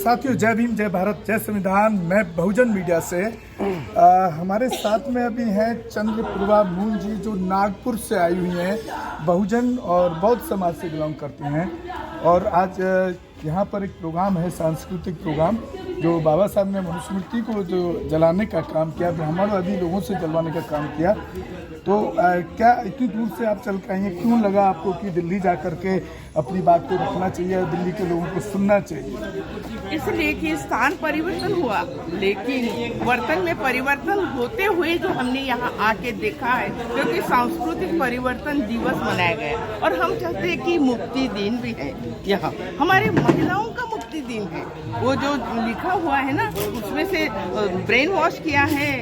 साथियों, जय भीम, जय भारत, जय संविधान। मैं बहुजन मीडिया से हमारे साथ में अभी हैं चंद्रप्रभा मूल जी, जो नागपुर से आई हुई हैं, बहुजन और बौद्ध समाज से बिलोंग करती हैं। और आज यहाँ पर एक प्रोग्राम है, सांस्कृतिक प्रोग्राम, जो बाबा साहब ने मनुस्मृति को जो जलाने का काम किया, ब्राह्मणवादी लोगों से जलवाने का काम किया। तो क्या इतनी दूर से आप चल के आई हैं, क्यों लगा आपको कि दिल्ली जा कर के अपनी बात को रखना चाहिए और दिल्ली के लोगों को सुनना चाहिए? इसलिए कि स्थान परिवर्तन हुआ, लेकिन वर्तन में परिवर्तन होते हुए जो हमने यहाँ आके देखा है, क्योंकि सांस्कृतिक परिवर्तन दिवस मनाया गया और हम चाहते हैं कि मुक्ति दिन भी है। यहाँ हमारे महिलाओं का मुक्ति दिन है। वो जो लिखा हुआ है ना, उसमें से ब्रेन वॉश किया है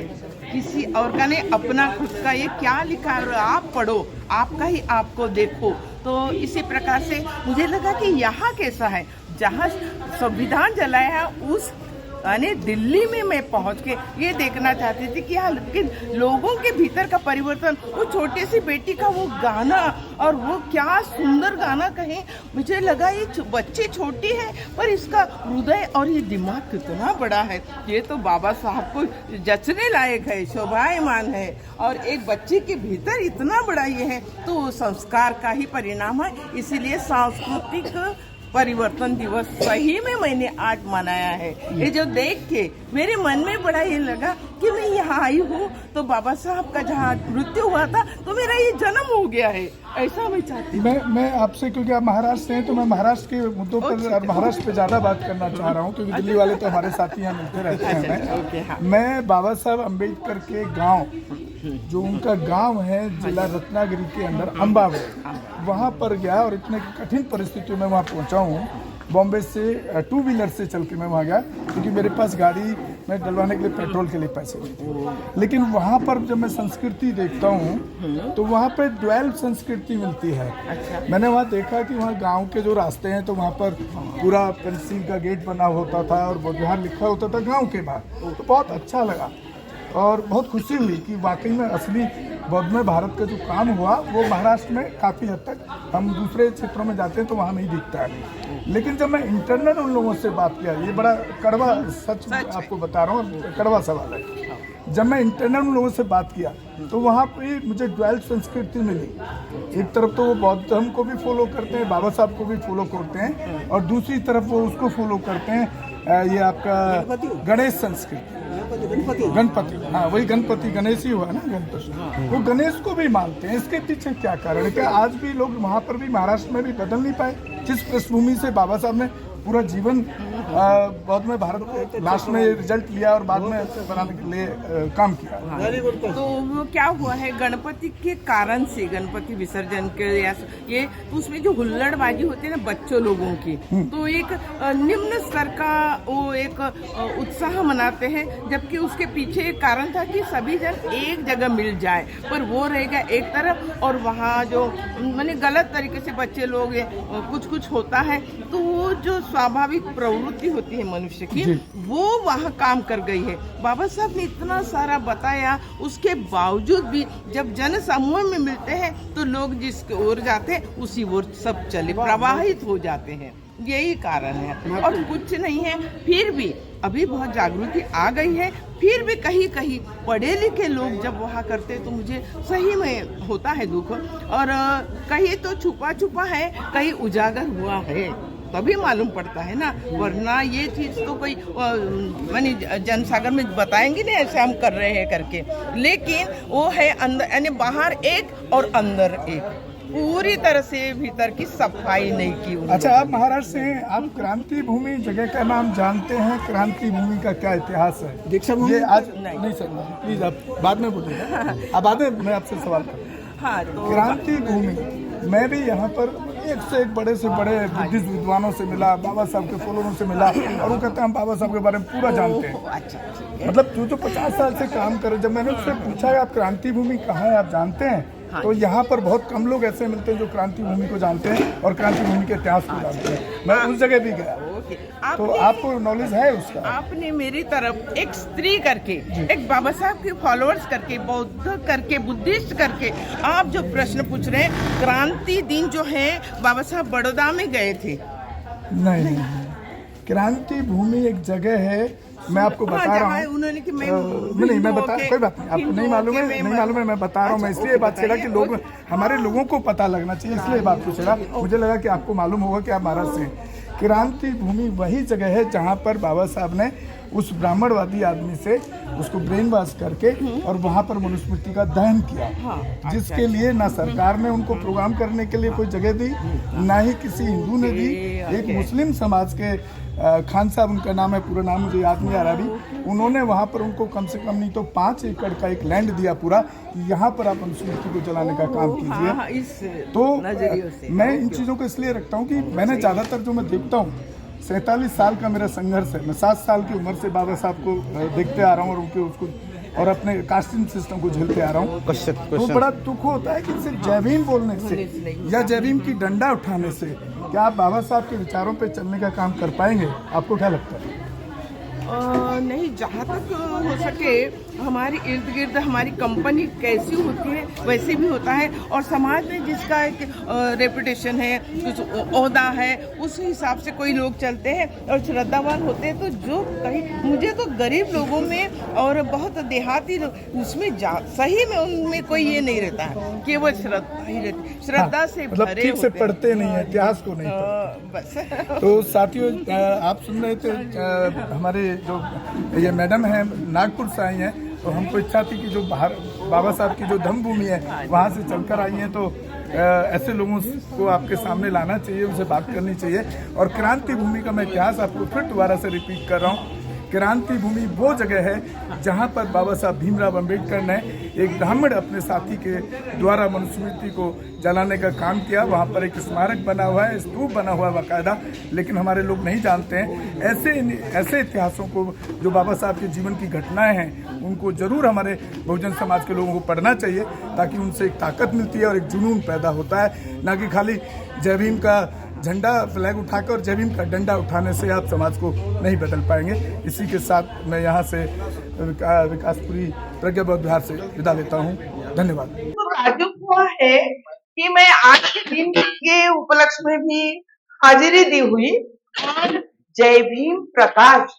किसी और का ने अपना खुद का, ये क्या लिखा है आप पढ़ो, आपका ही आपको देखो। तो इसी प्रकार से मुझे लगा कि यहाँ कैसा है, जहाँ संविधान जलाया है उस यानी दिल्ली में मैं पहुंच के ये देखना चाहती थी कि हाँ, लेकिन लोगों के भीतर का परिवर्तन, वो छोटी सी बेटी का वो गाना, और वो क्या सुंदर गाना कहें। मुझे लगा ये बच्ची छोटी है पर इसका हृदय और ये दिमाग कितना बड़ा है। ये तो बाबा साहब को जचने लायक है, शोभायमान है। और एक बच्चे के भीतर इतना बड़ा ये है, तो संस्कार का ही परिणाम है। इसीलिए सांस्कृतिक परिवर्तन दिवस सही में मैंने आज मनाया है। ये जो देख के मेरे मन में बड़ा ये लगा कि मैं यहाँ आई हूँ तो बाबा साहब का जहाँ मृत्यु हुआ था तो मेरा ये जन्म हो गया है, ऐसा मैं चाहती हूँ। मैं आपसे, क्योंकि आप महाराष्ट्र से हैं, तो मैं महाराष्ट्र के मुद्दों पर और महाराष्ट्र पे ज़्यादा बात करना चाह रहा हूँ, क्योंकि दिल्ली वाले तो हमारे साथी यहाँ मिलते रहते हैं। मैं बाबा साहब अम्बेडकर के गाँव, जो उनका गांव है जिला रत्नागिरी के अंदर अम्बावती, वहां पर गया और इतने कठिन परिस्थितियों में वहां पहुंचा हूं। बॉम्बे से 2 व्हीलर से चल के मैं वहां गया, क्योंकि मेरे पास गाड़ी में डलवाने के लिए पेट्रोल के लिए पैसे नहीं थे। लेकिन वहां पर जब मैं संस्कृति देखता हूं तो वहां पर ड्वेल संस्कृति मिलती है। मैंने वहां देखा कि वहां गांव के जो रास्ते हैं, तो वहां पर पूरा पेंसिल का गेट बना होता था और बाहर लिखा होता था गाँव के बाहर। तो बहुत अच्छा लगा और बहुत खुशी हुई कि वाकई में असली बौद्ध में भारत का जो काम हुआ वो महाराष्ट्र में काफ़ी हद तक, हम दूसरे क्षेत्रों में जाते हैं तो वहाँ नहीं दिखता है। लेकिन जब मैं इंटरनल उन लोगों से बात किया, ये बड़ा कड़वा सच आपको बता रहा हूँ, कड़वा सवाल है। जब मैं इंटरनल उन लोगों से बात किया तो वहाँ पे मुझे ड्वेल संस्कृति मिली। एक तरफ तो वो बौद्ध धर्म को भी फॉलो करते हैं, बाबा साहब को भी फॉलो करते हैं, और दूसरी तरफ वो उसको फॉलो करते हैं, ये आपका गणेश संस्कृति, गणपति, हाँ वही गणपति, गणेश ही हुआ ना, गणपति। वो गणेश को भी मानते हैं। इसके पीछे क्या कारण है? क्या आज भी लोग वहाँ पर भी, महाराष्ट्र में भी बदल नहीं पाए? जिस पृष्ठभूमि से बाबा साहब ने पूरा जीवन बौद्ध में भारत लास्ट में रिजल्ट लिया और बाद में बनाने के लिए काम किया। तो वो क्या हुआ है, गणपति के कारण से, गणपति विसर्जन के ये तो उसमें जो हुल्लड़बाजी होती है ना बच्चों लोगों की, तो एक निम्न स्तर का वो एक उत्साह मनाते हैं, जबकि उसके पीछे एक कारण था कि सभी जन एक जगह मिल जाए, पर वो रहेगा एक तरफ और वहाँ जो माने गलत तरीके से बच्चे लोग कुछ होता है, तो वो जो स्वाभाविक प्रवृत्ति होती है मनुष्य की, वो वहाँ काम कर गई है। बाबा साहब ने इतना सारा बताया, उसके बावजूद भी जब जन समूह में मिलते हैं तो लोग जिसकी ओर जाते हैं उसी ओर सब चले प्रवाहित हो जाते हैं। यही कारण है और कुछ नहीं है। फिर भी अभी बहुत जागृति आ गई है, फिर भी कहीं कहीं पढ़े लिखे लोग जब वहाँ करते हैं तो मुझे सही में होता है दुख। और कहीं तो छुपा छुपा है, कहीं उजागर हुआ है, तभी मालूम पड़ता है ना, वरना ये चीज़ तो कोई मानी जनसागर में बताएंगे नहीं ऐसे हम कर रहे हैं करके। लेकिन वो है अंदर, यानी बाहर एक और अंदर एक, पूरी तरह से भीतर की सफाई नहीं की उन्होंने। अच्छा, आप महाराष्ट्र से हैं, आप क्रांति भूमि जगह का नाम जानते हैं? क्रांति भूमि का क्या इतिहास है? ये आज नहीं सर, प्लीज आप बाद में बोलिएगा, अब बाद में मैं आपसे सवाल करूँ। हाँ, तो क्रांति भूमि, मैं भी यहाँ पर एक से एक बड़े से बड़े बुद्धिस्ट विद्वानों से मिला, बाबा साहब के फॉलोअरों से मिला, और वो कहते हैं हम बाबा साहब के बारे में पूरा जानते हैं। अच्छा, मतलब जो 50 साल से काम करे, जब मैंने उससे पूछा आप क्रांति भूमि कहाँ है, आप जानते हैं? तो यहाँ पर बहुत कम लोग ऐसे मिलते हैं जो क्रांति भूमि को जानते हैं और क्रांति भूमि के इतिहास को जानते हैं। मैं उस जगह भी गया, तो आपको नॉलेज है उसका? आपने मेरी तरफ एक स्त्री करके, एक बाबा साहब के फॉलोअर्स करके, बौद्ध करके, बुद्धिस्ट करके आप जो प्रश्न पूछ रहे हैं, क्रांति दिन जो है बाबा साहब बड़ौदा में गए थे? नहीं, क्रांति भूमि एक जगह है, मैं आपको हाँ, बता रहा जहाँ हूँ। उन्होंने कि मैं नहीं, मैं बता, कोई बात नहीं, आपको नहीं मालूम है, नहीं मालूम है, मैं बता रहा हूँ। मैं इसलिए बात छेड़ा कि लोग, हमारे लोगों को पता लगना चाहिए, इसलिए बात को छेड़ा। मुझे लगा कि आपको मालूम होगा कि आप महाराष्ट्र से हैं। क्रांति भूमि वही जगह है जहाँ पर बाबा साहब ने उस ब्राह्मणवादी आदमी से उसको ब्रेन वॉश करके और वहाँ पर मनुस्मृति का दहन किया, जिसके लिए ना सरकार ने उनको प्रोग्राम करने के लिए कोई जगह दी, ना ही किसी हिंदू ने दी। एक मुस्लिम समाज के खान साहब, उनका नाम है, पूरा नाम मुझे याद नहीं आ रहा अभी, उन्होंने वहाँ पर उनको कम से कम नहीं तो 5 एकड़ का एक लैंड दिया पूरा, यहाँ पर आप मनुस्मृति को जलाने का काम कीजिए। तो मैं इन चीज़ों को इसलिए रखता हूँ कि मैंने ज़्यादातर जो मैं देखता हूँ, 47 साल का मेरा संघर्ष है। मैं 7 साल की उम्र से बाबा साहब को देखते आ रहा हूँ और उनके उसको और अपने कास्टिंग सिस्टम को झेलते आ रहा हूँ। तो बड़ा दुख होता है कि सिर्फ जय भीम बोलने से या जय भीम की डंडा उठाने से क्या आप बाबा साहब के विचारों पे चलने का काम कर पाएंगे? आपको क्या लगता है? नहीं, जहाँ तक हो सके हमारे इर्द गिर्द हमारी कंपनी कैसी होती है वैसे भी होता है, और समाज में जिसका एक रेपुटेशन है, कुछ ओहदा है, उस हिसाब से कोई लोग चलते हैं और श्रद्धावान होते हैं। तो जो कहीं मुझे तो गरीब लोगों में और बहुत देहाती उसमें सही में उनमें कोई ये नहीं रहता है, केवल श्रद्धा ही रहती, श्रद्धा से मतलब ठीक से पढ़ते नहीं है, इतिहास को नहीं बस। तो साथियों, आप सुन रहे थे, हमारे जो ये मैडम है नागपुर से आई हैं, तो हमको इच्छा थी कि जो बाहर बाबा साहब की जो धम्म भूमि है वहाँ से चलकर आई हैं, तो ऐसे लोगों को आपके सामने लाना चाहिए, उनसे बात करनी चाहिए। और क्रांति भूमि का मैं इतिहास आपको फिर दोबारा से रिपीट कर रहा हूँ। क्रांति भूमि वो जगह है जहाँ पर बाबा साहब भीमराव अंबेडकर ने एक ब्राह्मण अपने साथी के द्वारा मनुस्मृति को जलाने का काम किया। वहाँ पर एक स्मारक बना हुआ है, स्तूप बना हुआ है बाकायदा, लेकिन हमारे लोग नहीं जानते हैं। ऐसे इतिहासों को, जो बाबा साहब के जीवन की घटनाएं हैं, उनको जरूर हमारे बहुजन समाज के लोगों को पढ़ना चाहिए, ताकि उनसे एक ताकत मिलती है और एक जुनून पैदा होता है, ना कि खाली जय भीम का झंडा फ्लैग उठाकर और जय भीम का डंडा उठाने से आप समाज को नहीं बदल पाएंगे। इसी के साथ मैं यहाँ से विकासपुरी प्रज्ञा बौद्ध विहार से विदा लेता हूँ। धन्यवाद। तो राजू हुआ है कि मैं आज के दिन के उपलक्ष्य में भी हाजिरी दी हुई, और जय भीम प्रकाश,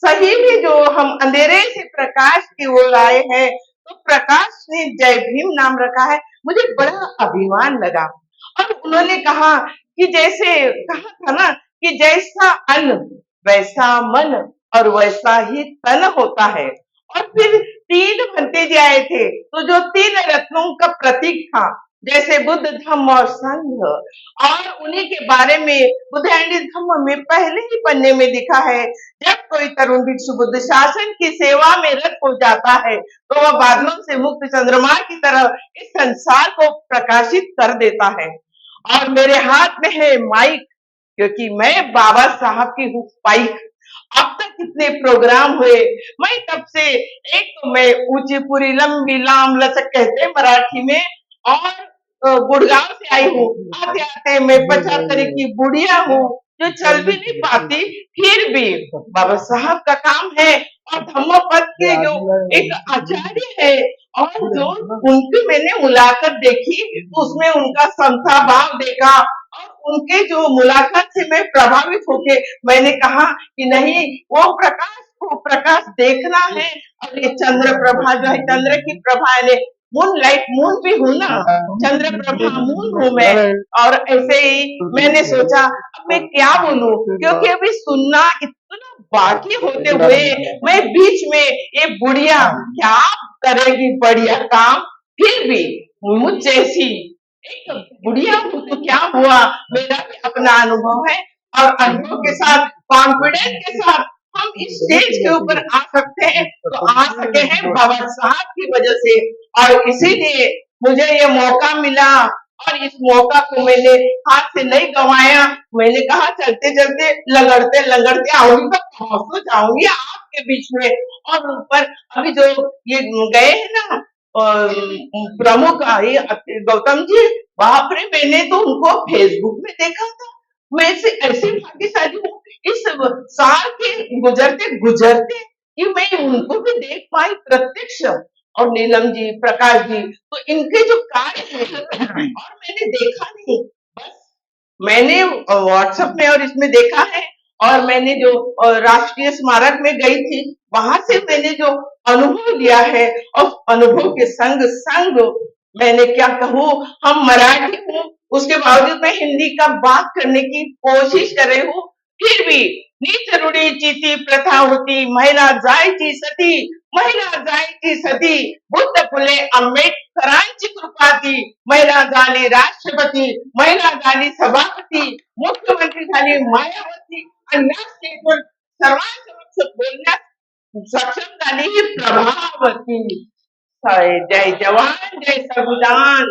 सही में जो हम अंधेरे से प्रकाश की ओर आए हैं, तो प्रकाश ने जय भीम नाम रखा है। मुझे बड़ा अभिमान लगा। और उन्होंने कहा कि जैसे कहा था ना कि जैसा अन्न वैसा मन और वैसा ही तन होता है। और फिर 3 बनते जाए थे, तो जो 3 रत्नों का प्रतीक था, जैसे बुद्ध, धम्म और संघ, और उन्हीं के बारे में बुद्ध एंड धम्म में पहले ही पन्ने में लिखा है, जब कोई तरुण भिक्षु बुद्ध शासन की सेवा में रत हो जाता है, तो वह बादलों से मुक्त चंद्रमा की तरह इस संसार को प्रकाशित कर देता है। और मेरे हाथ में है माइक, क्योंकि मैं बाबा साहब की हूँ पाइक। अब तक कितने प्रोग्राम हुए, मैं तब से, एक तो मैं ऊंची पूरी लंबी लाम लचक कहते मराठी में, और गुड़गांव से आई हूँ। आते आते मैं 75 की बुढ़िया हूँ, जो चल भी नहीं पाती, फिर भी बाबा साहब का काम है। और धम्म पद के जो एक आचार्य है, और जो उनकी मैंने मुलाकात देखी, तो उसमें उनका समता भाव देखा, और उनके जो मुलाकात से मैं प्रभावित होके मैंने कहा कि नहीं, वो प्रकाश को प्रकाश देखना है। और ये चंद्र प्रभा जो है, चंद्र की प्रभा है, मून लाइट, मून भी हूँ ना, चंद्र प्रभा मून हूँ मैं। और ऐसे ही मैंने सोचा अब मैं क्या बोलूं, क्योंकि अभी सुनना इतना बाकी होते हुए मैं बीच में ये बुढ़िया क्या करेगी बढ़िया काम, फिर भी मुझ जैसी एक बुढ़िया हूँ तो क्या हुआ, मेरा भी अपना अनुभव है। और अनुभव के साथ, कॉन्फिडेंस के साथ हम इस स्टेज के ऊपर आ सकते हैं, तो आ सके हैं बाबा साहब की वजह से। और इसीलिए मुझे ये मौका मिला, और इस मौका को मैंने हाथ से नहीं गंवाया। मैंने कहा चलते चलते लगड़ते लगड़ते आऊंगी, तो पहुंच तो जाऊंगी आपके बीच में। और ऊपर अभी जो ये गए हैं ना प्रमुख, ये गौतम जी, बाप रे, मैंने तो उनको फेसबुक में देखा था। मैं ऐसे भाग्यशाली हूँ इस साल के गुजरते गुजरते कि मैं उनको भी देख पाई प्रत्यक्ष। और नीलम जी, प्रकाश जी, तो इनके जो कार्य है, और मैंने देखा नहीं, बस मैंने व्हाट्सएप में और इसमें देखा है। और मैंने जो राष्ट्रीय स्मारक में गई थी, वहां से मैंने जो अनुभव लिया है, और अनुभव के संग संग मैंने क्या कहूँ, हम मराठी हूँ, उसके बावजूद मैं हिंदी का बात करने की कोशिश कर रही हूँ। फिर भी नीच रूढीची ती प्रथा होती, महिला जायची सती, महिला जायची सती, बुद्ध फुले आंबेडकरांची कृपा ती, महिला झाली राष्ट्रपती, महिला झाली सभापती, मुख्यमंत्री झाली मायावती, आणि या स्टेजवर सर्वांसमक्ष बोलण्यास सक्षम झाली ही प्रभावती. जय जवान, जय संविधान,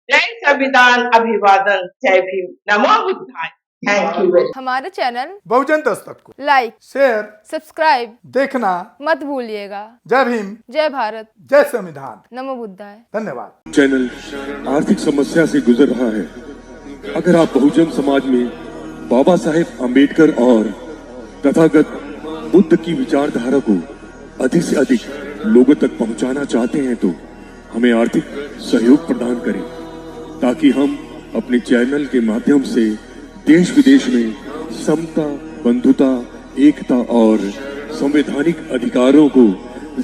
जय संविधान, अभिवादन, जय भीम, नमो बुद्धाय. Thank you very. हमारे चैनल बहुजन दस्तक को लाइक, शेयर, सब्सक्राइब देखना मत भूलिएगा. जय भीम, जय भारत, जय संविधान. नमो बुद्धाय. धन्यवाद. चैनल आर्थिक समस्या से गुजर रहा है. अगर आप बहुजन समाज में बाबा साहेब अम्बेडकर और तथागत बुद्ध की विचारधारा को अधिक से अधिक लोगों तक पहुंचाना चाहते हैं तो हमें आर्थिक सहयोग प्रदान करें, ताकि हम अपने चैनल के माध्यम से देश विदेश में समता, बंधुता, एकता और संवैधानिक अधिकारों को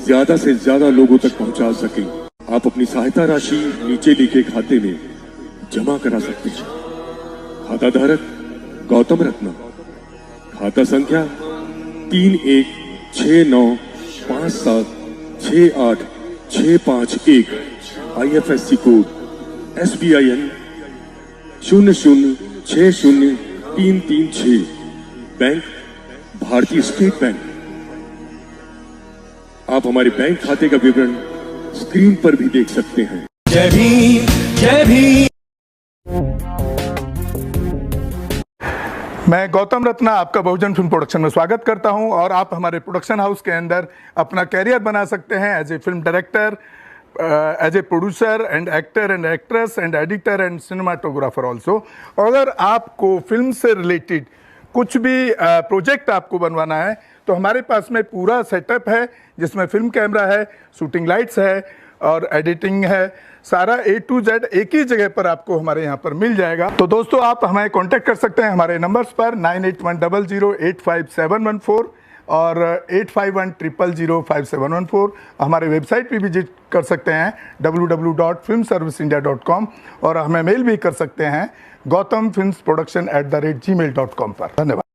ज्यादा से ज्यादा लोगों तक पहुंचा सकें. आप अपनी सहायता राशि नीचे लिखे खाते में जमा करा सकते हैं. खाता धारक गौतम रत्ना, खाता संख्या 3169576865 IFSC कोड SBIN 0060336, बैंक भारतीय स्टेट बैंक. आप हमारे बैंक खाते का विवरण स्क्रीन पर भी देख सकते हैं. जय भीम, जय भीम. मैं गौतम रत्ना आपका बहुजन फिल्म प्रोडक्शन में स्वागत करता हूं, और आप हमारे प्रोडक्शन हाउस के अंदर अपना कैरियर बना सकते हैं as a film director, as a producer and actor and actress and editor and cinematographer also. अगर आपको फिल्म से रिलेटेड कुछ भी प्रोजेक्ट आपको बनवाना है तो हमारे पास में पूरा सेटअप है, जिसमें फिल्म कैमरा है, शूटिंग लाइट्स है और एडिटिंग है. सारा A to Z एक ही जगह पर आपको हमारे यहाँ पर मिल जाएगा. तो दोस्तों, आप हमें कांटेक्ट कर सकते हैं हमारे नंबर्स पर 9810085714 और 8510005714. हमारे वेबसाइट पे विजिट कर सकते हैं www.filmserviceindia.com, और हमें मेल भी कर सकते हैं gautamfilmsproduction@gmail.com पर. धन्यवाद.